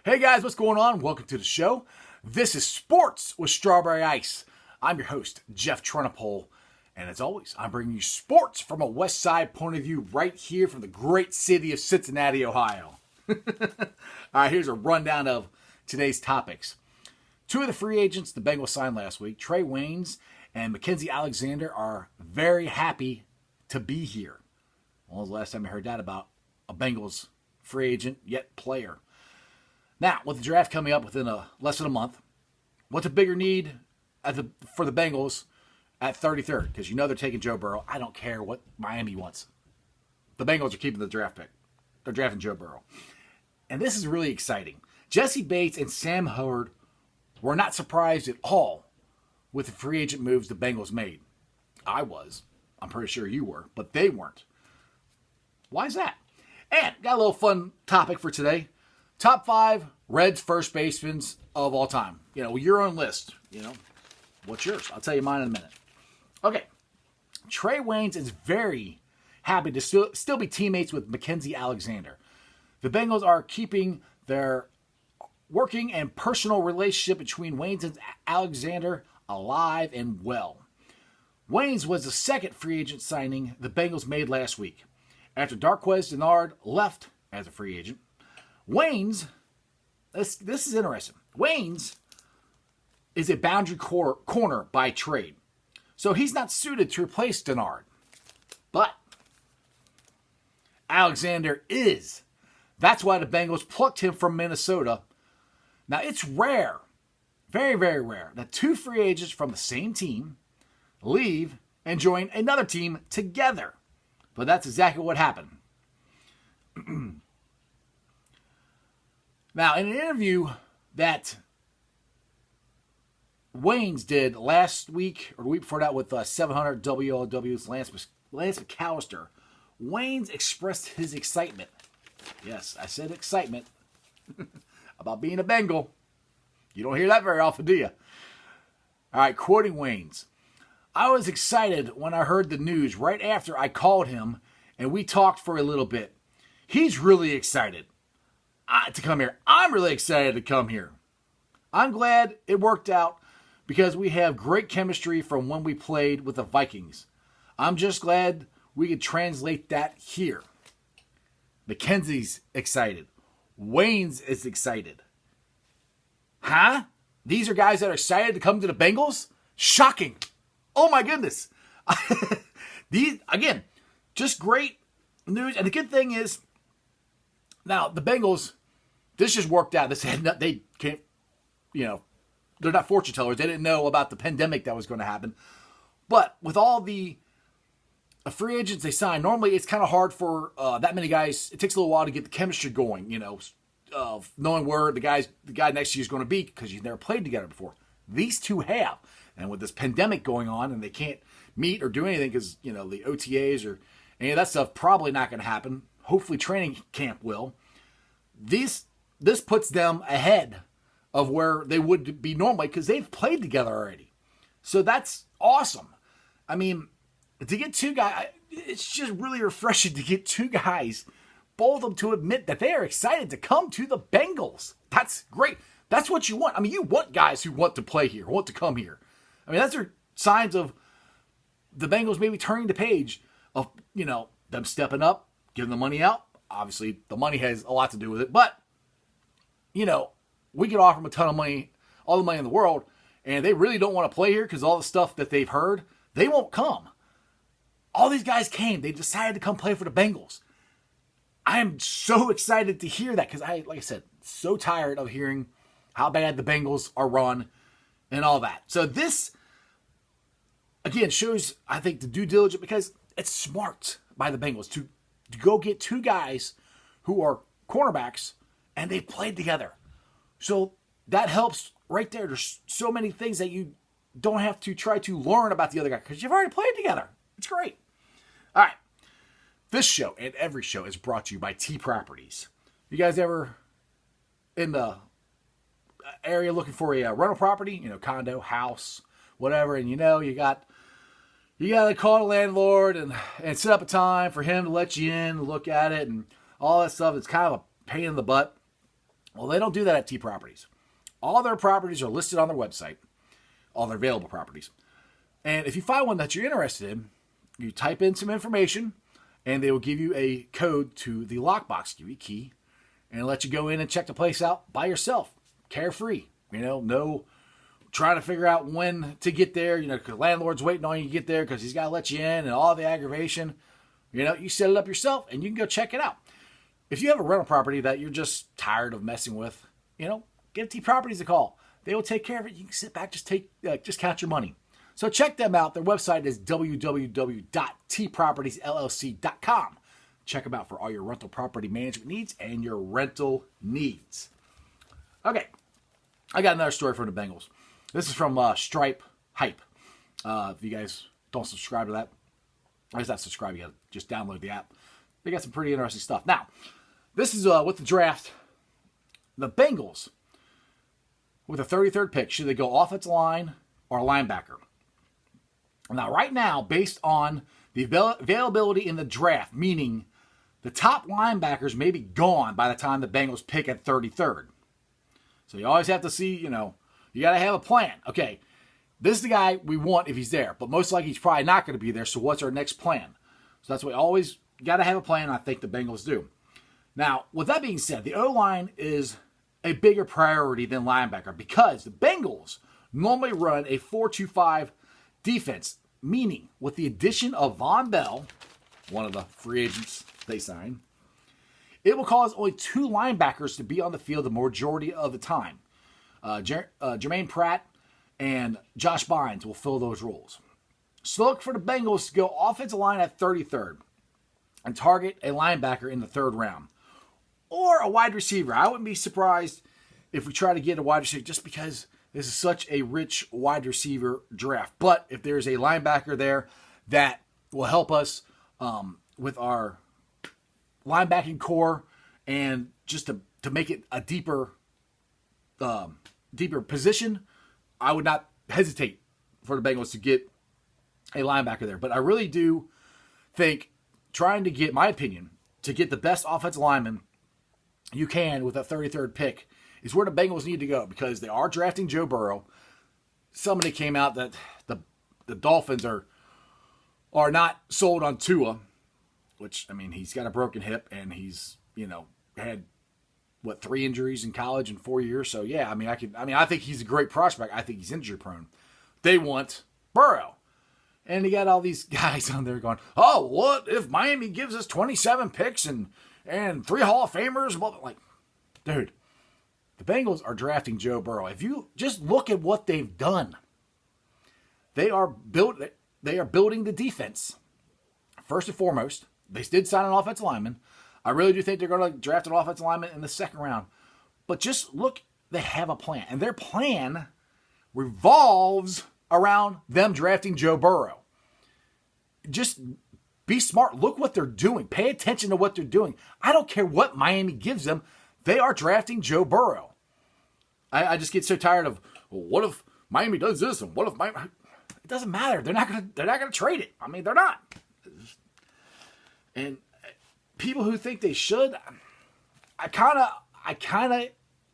Hey guys, what's going on? Welcome to the show. This is Sports with Strawberry Ice. I'm your host, Jeff Trunapole. And as always, I'm bringing you sports from a West Side point of view right here from the great city of Cincinnati, Ohio. All right, here's a rundown of today's topics. Two of the free agents the Bengals signed last week, Trae Waynes and McKenzie Alexander, are very happy to be here. When was the last time I heard that about a Bengals free agent yet player? Now, with the draft coming up within less than a month, what's a bigger need for the Bengals at 33rd? Because you know they're taking Joe Burrow. I don't care what Miami wants. The Bengals are keeping the draft pick. They're drafting Joe Burrow. And this is really exciting. Jesse Bates and Sam Hubbard were not surprised at all with the free agent moves the Bengals made. I was. I'm pretty sure you were, but they weren't. Why is that? And got a little fun topic for today. Top 5 Reds first basemen of all time. Your own list. What's yours? I'll tell you mine in a minute. Okay. Trae Waynes is very happy to still be teammates with McKenzie Alexander. The Bengals are keeping their working and personal relationship between Waynes and Alexander alive and well. Waynes was the second free agent signing the Bengals made last week. After Darqueze Dennard left as a free agent, Waynes, this is interesting. Waynes is a boundary corner by trade. So he's not suited to replace Dennard. But Alexander is. That's why the Bengals plucked him from Minnesota. Now, it's rare, very, very rare, that two free agents from the same team leave and join another team together. But that's exactly what happened. Now, in an interview that Waynes did last week, or the week before that with 700 WLW's Lance McAllister, Waynes expressed his excitement. Yes, I said excitement. About being a Bengal. You don't hear that very often, do you? All right, quoting Waynes. I was excited when I heard the news right after I called him and we talked for a little bit. He's really excited to come here. I'm really excited to come here. I'm glad it worked out because we have great chemistry from when we played with the Vikings. I'm just glad we could translate that here. McKenzie's excited. Waynes is excited. Huh? These are guys that are excited to come to the Bengals? Shocking. Oh my goodness. These, again, just great news. And the good thing is, now the Bengals, this just worked out. They can't, they're not fortune tellers. They didn't know about the pandemic that was going to happen. But with all the free agents they sign, normally it's kind of hard for that many guys. It takes a little while to get the chemistry going, of knowing where the guy next to you is going to be because you've never played together before. These two have. And with this pandemic going on and they can't meet or do anything because, the OTAs or any of that stuff probably not going to happen. Hopefully training camp will. This puts them ahead of where they would be normally because they've played together already. So that's awesome. I mean, to get two guys, it's just really refreshing to get two guys, both of them to admit that they are excited to come to the Bengals. That's great. That's what you want. I mean, you want guys who want to play here, want to come here. I mean, that's signs of the Bengals maybe turning the page of, them stepping up, giving the money out. Obviously, the money has a lot to do with it. But, we could offer them a ton of money, all the money in the world, and they really don't want to play here because all the stuff that they've heard, they won't come. All these guys came. They decided to come play for the Bengals. I am so excited to hear that because like I said, so tired of hearing how bad the Bengals are run and all that. So this, again, shows, I think, the due diligence because it's smart by the Bengals to go get two guys who are cornerbacks and they've played together. So that helps right there. There's so many things that you don't have to try to learn about the other guy because you've already played together. It's great. All right. This show and every show is brought to you by T Properties. You guys ever in the area looking for a rental property, condo, house, whatever, and you got to call the landlord and set up a time for him to let you in, look at it, and all that stuff. It's kind of a pain in the butt. Well, they don't do that at T Properties. All their properties are listed on their website, all their available properties. And if you find one that you're interested in, you type in some information, and they will give you a code to the lockbox, give you a key, and let you go in and check the place out by yourself, carefree. No trying to figure out when to get there. Because landlord's waiting on you to get there because he's got to let you in and all the aggravation. You set it up yourself, and you can go check it out. If you have a rental property that you're just tired of messing with, give T Properties a call. They will take care of it. You can sit back, just count your money. So check them out. Their website is www.tpropertiesllc.com. Check them out for all your rental property management needs and your rental needs. Okay, I got another story from the Bengals. This is from Stripe Hype. If you guys don't subscribe to that, or not subscribe, you got to just download the app. They got some pretty interesting stuff. Now, this is with the draft. The Bengals, with the 33rd pick, should they go offensive line or linebacker? Now, right now, based on the availability in the draft, meaning the top linebackers may be gone by the time the Bengals pick at 33rd. So you always have to see, you got to have a plan. Okay, this is the guy we want if he's there, but most likely he's probably not going to be there, so what's our next plan? So that's what we always got to have a plan, and I think the Bengals do. Now, with that being said, the O-line is a bigger priority than linebacker because the Bengals normally run a 4-2-5 defense, meaning with the addition of Von Bell, one of the free agents they signed, it will cause only 2 linebackers to be on the field the majority of the time. Jermaine Pratt and Josh Bynes will fill those roles. So look for the Bengals to go offensive line at 33rd and target a linebacker in the 3rd round. Or a wide receiver. I wouldn't be surprised if we try to get a wide receiver just because this is such a rich wide receiver draft. But if there's a linebacker there that will help us with our linebacking core and just to make it a deeper position, I would not hesitate for the Bengals to get a linebacker there. But I really do think trying to get, my opinion, to get the best offensive lineman you can with a 33rd pick is where the Bengals need to go because they are drafting Joe Burrow. Somebody came out that the Dolphins are not sold on Tua, which, he's got a broken hip and he's, had 3 injuries in college in 4 years. So yeah, I think he's a great prospect. I think he's injury prone. They want Burrow. And you got all these guys on there going, oh, what if Miami gives us 27 picks and 3 Hall of Famers? Like, dude, the Bengals are drafting Joe Burrow. If you just look at what they've done, they are building the defense. First and foremost, they did sign an offensive lineman. I really do think they're going to draft an offensive lineman in the 2nd round. But just look, they have a plan. And their plan revolves around them drafting Joe Burrow. Just be smart. Look what they're doing. Pay attention to what they're doing. I don't care what Miami gives them. They are drafting Joe Burrow. I just get so tired of, well, what if Miami does this and what if Miami... It doesn't matter. They're not gonna trade it. They're not. And people who think they should, I kind of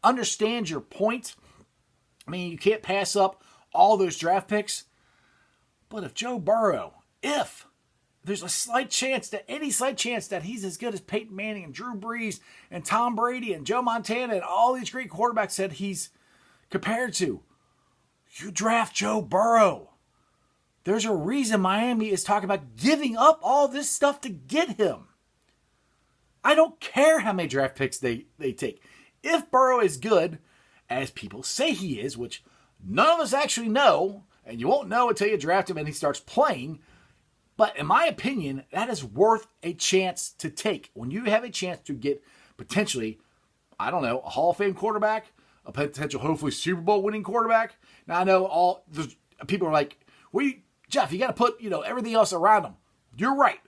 understand your point. You can't pass up all those draft picks. But if Joe Burrow, if there's any slight chance that he's as good as Peyton Manning and Drew Brees and Tom Brady and Joe Montana and all these great quarterbacks that he's compared to, you draft Joe Burrow. There's a reason Miami is talking about giving up all this stuff to get him. I don't care how many draft picks they take. If Burrow is good, as people say he is, which none of us actually know, and you won't know until you draft him and he starts playing, but in my opinion, that is worth a chance to take. When you have a chance to get potentially, a Hall of Fame quarterback, a potential hopefully Super Bowl winning quarterback. Now I know all the people are like, Jeff, you got to put everything else around him. You're right.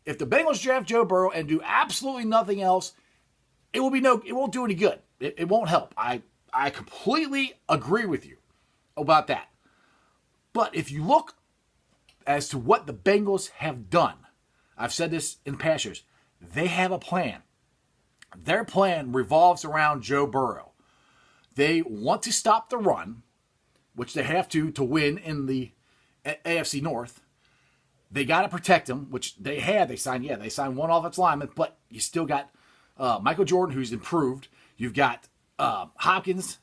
If the Bengals draft Joe Burrow and do absolutely nothing else, it won't do any good. It won't help. I completely agree with you about that. But if you look as to what the Bengals have done, I've said this in past years, they have a plan. Their plan revolves around Joe Burrow. They want to stop the run, which they have to win in the AFC North. They got to protect him, which they had. They signed one offensive lineman, but you still got Michael Jordan, who's improved. You've got Hopkins,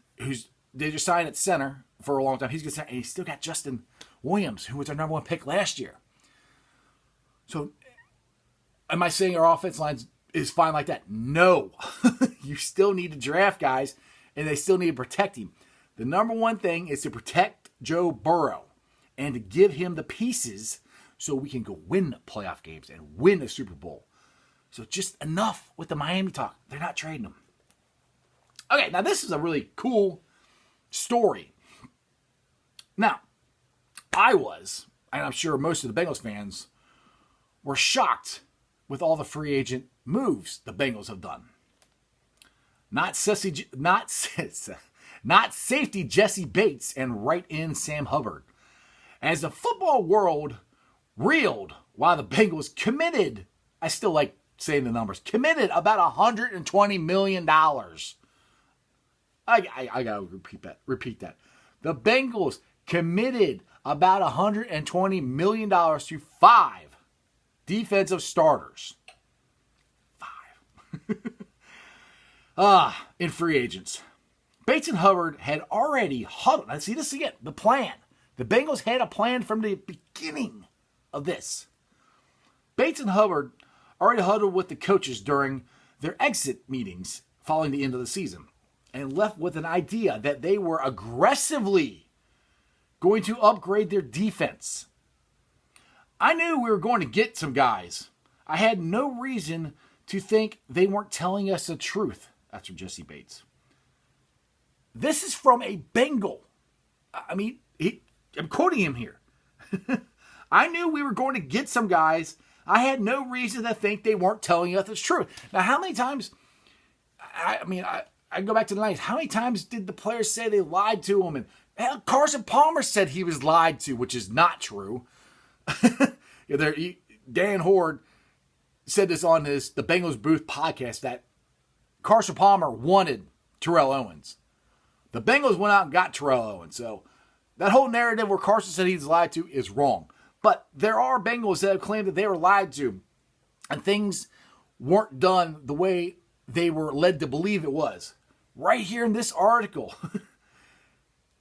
they just signed at center for a long time. He's good center, and you still got Justin Williams, who was our number one pick last year. So, am I saying our offense line is fine like that? No. You still need to draft guys, and they still need to protect him. The number one thing is to protect Joe Burrow and to give him the pieces so we can go win playoff games and win a Super Bowl. So just enough with the Miami talk. They're not trading him. Okay, now this is a really cool story. Now, I was, and I'm sure most of the Bengals fans were shocked with all the free agent moves the Bengals have done. Not safety Jesse Bates and right in Sam Hubbard. As the football world reeled while the Bengals committed, I still like saying the numbers, committed about $120 million. I got to repeat that. The Bengals committed about $120 million to 5 defensive starters. 5. In free agents. Bates and Hubbard had already huddled. Now see this again, the plan. The Bengals had a plan from the beginning of this. Bates and Hubbard already huddled with the coaches during their exit meetings following the end of the season and left with an idea that they were aggressively going to upgrade their defense. I knew we were going to get some guys. I had no reason to think they weren't telling us the truth. That's from Jesse Bates. This is from a Bengal. I mean, I'm quoting him here. I knew we were going to get some guys. I had no reason to think they weren't telling us the truth. Now, how many times, I go back to the 90s. How many times did the players say they lied to him? And hell, Carson Palmer said he was lied to, which is not true. Dan Horde said this on the Bengals Booth podcast that Carson Palmer wanted Terrell Owens. The Bengals went out and got Terrell Owens. So that whole narrative where Carson said he's lied to is wrong. But there are Bengals that have claimed that they were lied to and things weren't done the way they were led to believe it was. Right here in this article.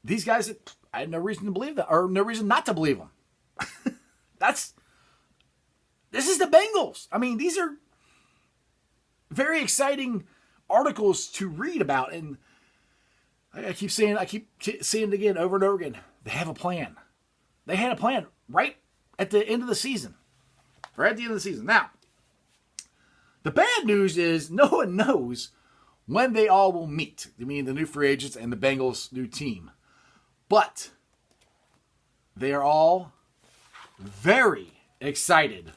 These guys, I had no reason to believe that, or no reason not to believe them. This is the Bengals. I mean, these are very exciting articles to read about. And I keep saying it again over and over again. They have a plan. They had a plan right at the end of the season. Right at the end of the season. Now, the bad news is no one knows when they all will meet. I mean, the new free agents and the Bengals' new team. But they are all very excited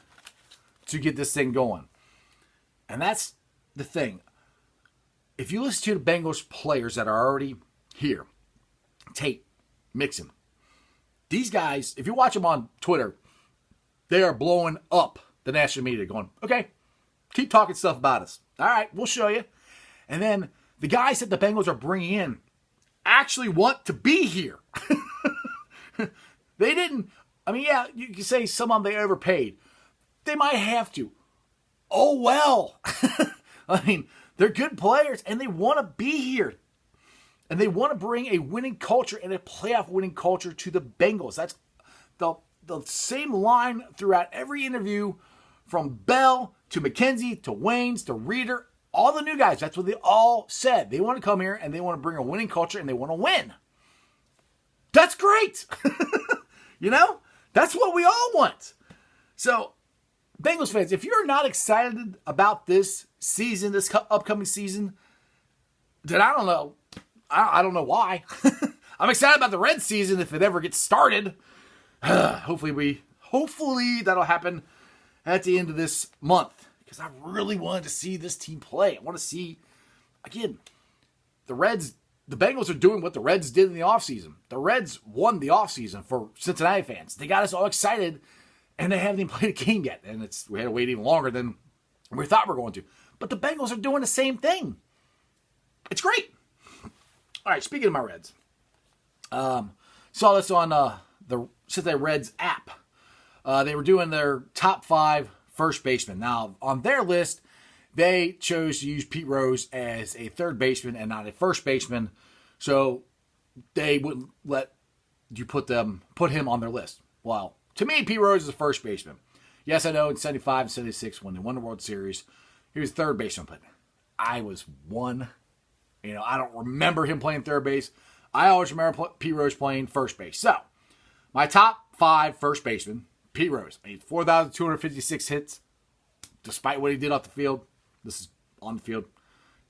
to get this thing going. And that's the thing. If you listen to the Bengals players that are already here, Tate, Mixon, these guys, if you watch them on Twitter, they are blowing up the national media going, okay, keep talking stuff about us. All right, we'll show you. And then the guys that the Bengals are bringing in actually want to be here. They didn't, yeah, you can say some of them they overpaid. They might have to. Oh, well. They're good players, and they want to be here. And they want to bring a winning culture and a playoff winning culture to the Bengals. That's the same line throughout every interview, from Bell to McKenzie to Waynes to Reeder, all the new guys. That's what they all said. They want to come here, and they want to bring a winning culture, and they want to win. That's great. That's what we all want. So, Bengals fans, if you're not excited about this season, this upcoming season, then I don't know. I don't know why. I'm excited about the Red season if it ever gets started. Hopefully that'll happen at the end of this month, because I really wanted to see this team play. I want to see, again, the Bengals are doing what the Reds did in the offseason. The Reds won the offseason for Cincinnati fans. They got us all excited, and they haven't even played a game yet. And we had to wait even longer than we thought we were going to. But the Bengals are doing the same thing. It's great. All right, speaking of my Reds. Saw this on the Cincinnati Reds app. They were doing their top 5 first basemen. Now, on their list, they chose to use Pete Rose as a third baseman and not a first baseman. So they wouldn't let you put him on their list. Well, to me, Pete Rose is a first baseman. Yes, I know in 75 and 76 when they won the World Series, he was third baseman, but I was one. I don't remember him playing third base. I always remember Pete Rose playing first base. So, my top 5 first basemen, Pete Rose, made 4,256 hits, despite what he did off the field. This is on the field.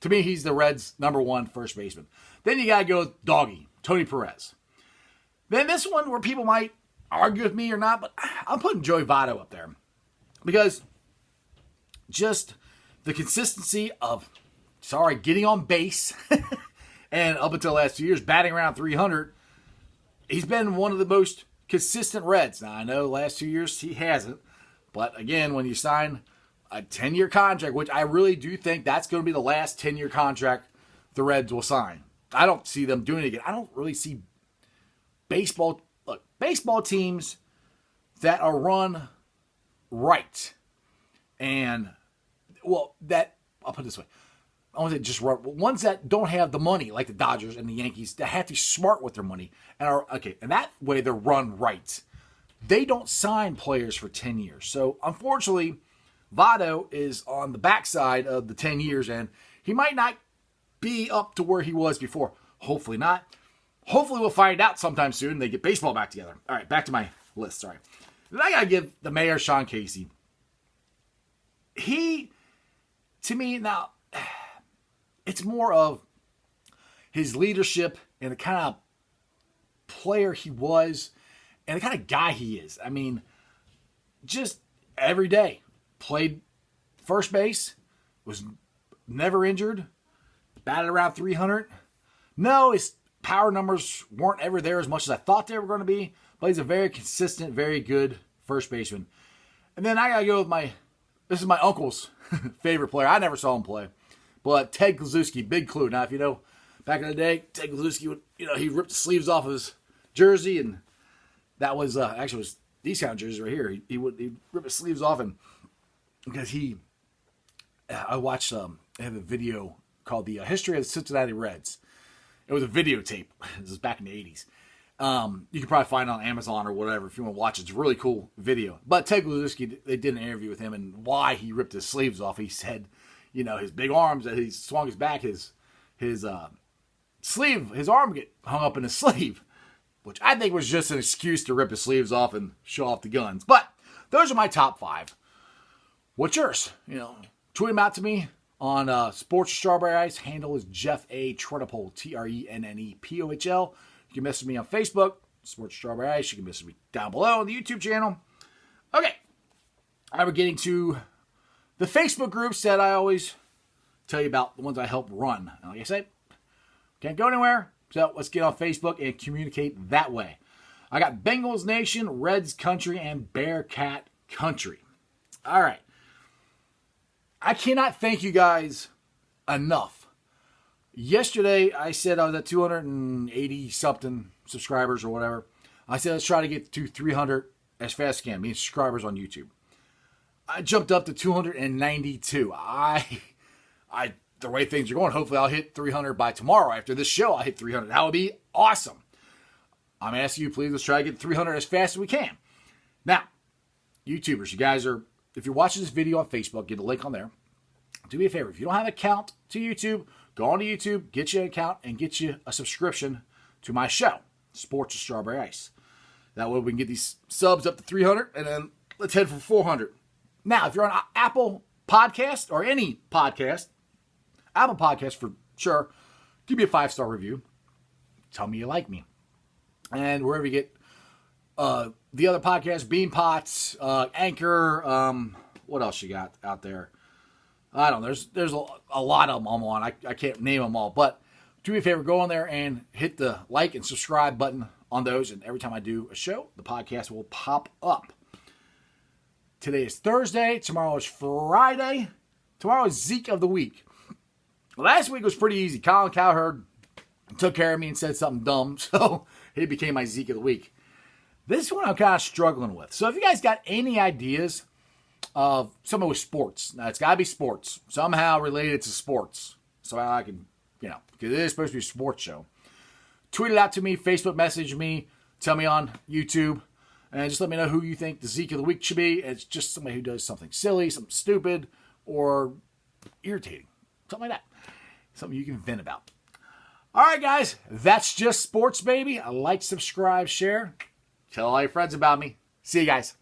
To me, he's the Reds' number 1 first baseman. Then you got to go with Doggy, Tony Perez. Then this one where people might argue with me or not, but I'm putting Joey Votto up there. Because just the consistency of, getting on base, and up until the last 2 years, batting around 300, he's been one of the most consistent Reds. Now, I know the last 2 years he hasn't, but again, when you sign a 10-year contract, which I really do think that's going to be the last 10-year contract the Reds will sign. I don't see them doing it again. I don't really see baseball teams that are run right. And, I'll put it this way. I want to just run. Ones that don't have the money, like the Dodgers and the Yankees, that have to be smart with their money. And that way they're run right. They don't sign players for 10 years. So, unfortunately, Votto is on the backside of the 10 years, and he might not be up to where he was before. Hopefully not. Hopefully we'll find out sometime soon. They get baseball back together. All right, back to my list. Sorry. Then I got to give the mayor, Sean Casey. He, to me, now, it's more of his leadership and the kind of player he was and the kind of guy he is. I mean, just every day. Played first base, was never injured, batted around 300. No, his power numbers weren't ever there as much as I thought they were going to be, but he's a very consistent, very good first baseman. And then I got to go with this is my uncle's favorite player. I never saw him play, but Ted Kluszewski, big clue. Now, if you know, back in the day, Ted Kluszewski would, he ripped the sleeves off of his jersey, and that was, actually was these kind of jerseys right here. He'd rip his sleeves off, and because I watched, they have a video called The History of the Cincinnati Reds. It was a videotape. This is back in the 80s. You can probably find it on Amazon or whatever if you want to watch it. It's a really cool video. But Ted Kluszewski, they did an interview with him and why he ripped his sleeves off. He said, his big arms, that he swung his back, his sleeve, his arm get hung up in his sleeve, which I think was just an excuse to rip his sleeves off and show off the guns. But those are my top 5. What's yours? Tweet them out to me on Sports Strawberry Ice. Handle is Jeff A. Trennepohl, Trennepohl. You can message me on Facebook, Sports Strawberry Ice. You can message me down below on the YouTube channel. Okay. We're getting to the Facebook groups that I always tell you about, the ones I help run. And like I said, can't go anywhere. So let's get on Facebook and communicate that way. I got Bengals Nation, Reds Country, and Bearcat Country. All right. I cannot thank you guys enough. Yesterday, I said I was at 280-something subscribers or whatever. I said let's try to get to 300 as fast as I can, meaning subscribers on YouTube. I jumped up to 292. The way things are going, hopefully I'll hit 300 by tomorrow. After this show, I'll hit 300. That would be awesome. I'm asking you, please, let's try to get 300 as fast as we can. Now, YouTubers, you guys are, if you're watching this video on Facebook, get a link on there. Do me a favor. If you don't have an account to YouTube, go on to YouTube, get you an account, and get you a subscription to my show, Sports with Strawberry Ice. That way we can get these subs up to 300, and then let's head for 400. Now, if you're on Apple Podcast or any podcast, Apple Podcast for sure, give me a 5-star review. Tell me you like me. And wherever you get the other podcasts, Bean Pots, Anchor, what else you got out there? I don't know. There's a lot of them I'm on. I can't name them all. But do me a favor, go on there and hit the like and subscribe button on those. And every time I do a show, the podcast will pop up. Today is Thursday. Tomorrow is Friday. Tomorrow is Zeke of the Week. Last week was pretty easy. Colin Cowherd took care of me and said something dumb, so he became my Zeke of the Week. This one I'm kind of struggling with. So if you guys got any ideas of something with sports, now it's got to be sports, somehow related to sports, so I can, because it is supposed to be a sports show. Tweet it out to me, Facebook message me, tell me on YouTube, and just let me know who you think the Zeke of the Week should be. It's just somebody who does something silly, something stupid, or irritating. Something like that. Something you can vent about. All right, guys. That's just sports, baby. Like, subscribe, share. Tell all your friends about me. See you guys.